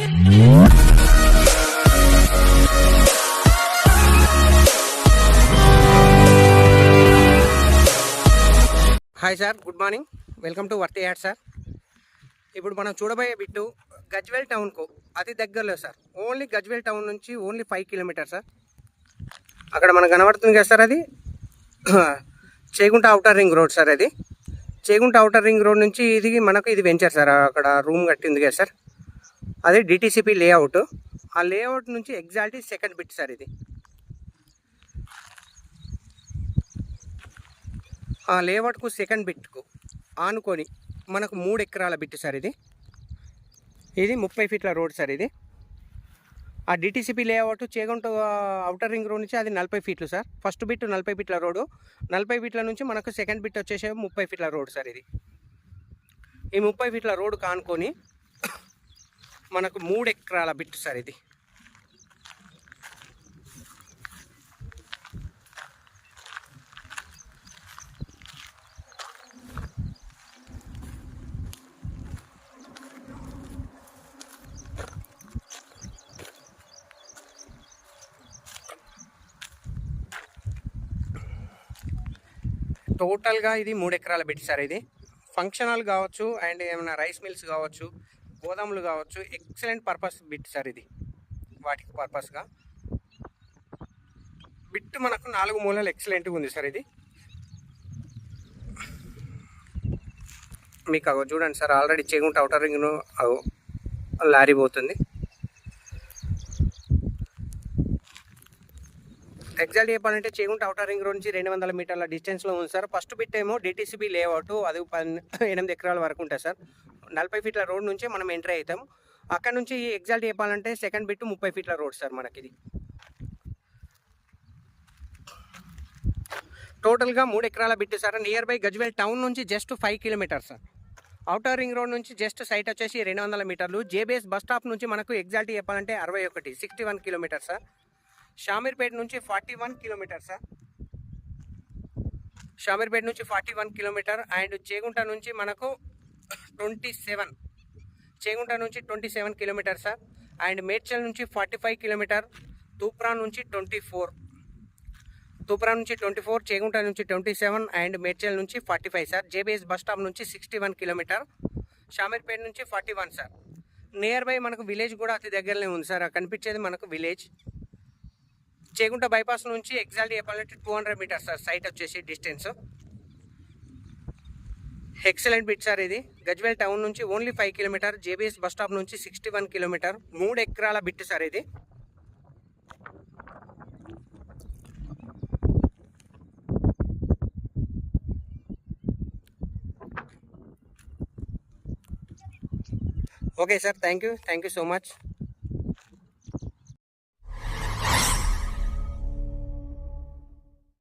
Hi sir, good morning. Welcome to worthy ad sir. ఇప్పుడు మనం చూడబోయే బిట్టు గజ్వేల్ టౌన్కు అతి దగ్గరలో సార్. ఓన్లీ గజ్వేల్ టౌన్ నుంచి ఓన్లీ 5 కిలోమీటర్ సార్. అక్కడ మనకు కనబడుతుంది కదా సార్, అది Chegunta outer ring road sir. అది చేగుంట అవుటర్ రింగ్ రోడ్ నుంచి ఇది వెంచర్ సార్. అక్కడ రూమ్ కట్టింది కదా సార్, అది డిటీసీపీ లేఅవుట్. ఆ లేఅవుట్ నుంచి ఎగ్జాక్ట్లీ సెకండ్ బిట్ సార్. ఇది ఆ లేఅవుట్కు సెకండ్ బిట్కు ఆనుకొని మనకు 3 ఎకరాల బిట్ సార్. ఇది 30 ఫీట్ల రోడ్ సార్. ఇది ఆ DTCP layout Chegunta outer ring road నుంచి అది 40 ఫీట్లు సార్. ఫస్ట్ బిట్ 40 ఫీట్ల రోడ్డు. 40 ఫీట్ల నుంచి మనకు సెకండ్ బిట్ వచ్చేసి 30 ఫీట్ల రోడ్ సార్. ఇది ఈ 30 ఫీట్ల రోడ్డు కానుకొని మనకు 3 ఎకరాల బిట్ సార్. ఇది టోటల్గా ఇది 3 ఎకరాల బిట్ సార్. ఇది ఫంక్షన్ హాల్ కావచ్చు, అండ్ ఏమైనా రైస్ మిల్స్ కావచ్చు, గోదాములు కావచ్చు, ఎక్సలెంట్ పర్పస్ బిట్ సార్. ఇది వాటికి పర్పస్గా బిట్ మనకు 4 మూలలు ఎక్సలెంట్గా ఉంది సార్. ఇది మీకు చూడండి సార్, ఆల్రెడీ చేగుంట అవుటర్ రింగ్ను లారీ పోతుంది. ఎగ్జాక్ట్ చెప్పాలంటే చేగుంట అవుటర్ రింగ్ రోడ్ నుంచి 200 మీటర్ల డిస్టెన్స్లో ఉంది సార్. ఫస్ట్ బిట్ ఏమో డిటీసీబీ లేఅవుట్, అది 8 ఎకరాల వరకు ఉంటుంది సార్. 40 ఫీట్ల రోడ్ నుంచి మనం ఎంట్రీ అవుతాం. అక్కడ నుంచి ఎగ్జాక్ట్ చెప్పాలంటే సెకండ్ బిట్ 30 ఫీట్ల రోడ్ సార్. మనకి ఇది టోటల్గా 3 ఎకరాల bit sir. Near by Gajwel town నుంచి just 5 kilometers sir. Outer ring road నుంచి జస్ట్ సైట్ వచ్చేసి 200 మీటర్లు. జేబీఎస్ బస్ స్టాప్ నుంచి మనకు ఎగ్జాక్ట్ చెప్పాలంటే 61 కిలోమీటర్ సార్. షామీర్పేట నుంచి 41 కిలోమీటర్ సార్. షామీర్పేట నుంచి 41 కిలోమీటర్. అండ్ చేగుంట నుంచి మనకు 27 కిలోమీటర్ సార్. అండ్ మేడ్చల్ నుంచి 45 కిలోమీటర్. తూప్రా నుంచి 24, చేగుంట నుంచి 27 అండ్ మేడ్చల్ నుంచి 45 సార్. జేబీఎస్ బస్ స్టాప్ నుంచి 61 కిలోమీటర్. షామీర్పేట నుంచి 41 సార్. నియర్ బై మనకు విలేజ్ కూడా అతి దగ్గరనే ఉంది సార్. కనిపించేది మనకు విలేజ్. చేగుంట బైపాస్ నుంచి ఎగ్జాక్ట్ చెప్పాలంటే 200 మీటర్స్ సార్. సైట్ వచ్చేసి డిస్టెన్స్ ఎక్సలెంట్ బిట్ సార్. ఇది గజ్వేల్ టౌన్ నుంచి only 5 kilometre. JBS bus stop నుంచి 61 కిలోమీటర్. 3 ఎకరాల బిట్ సార్. ఇది okay sir, thank you so much.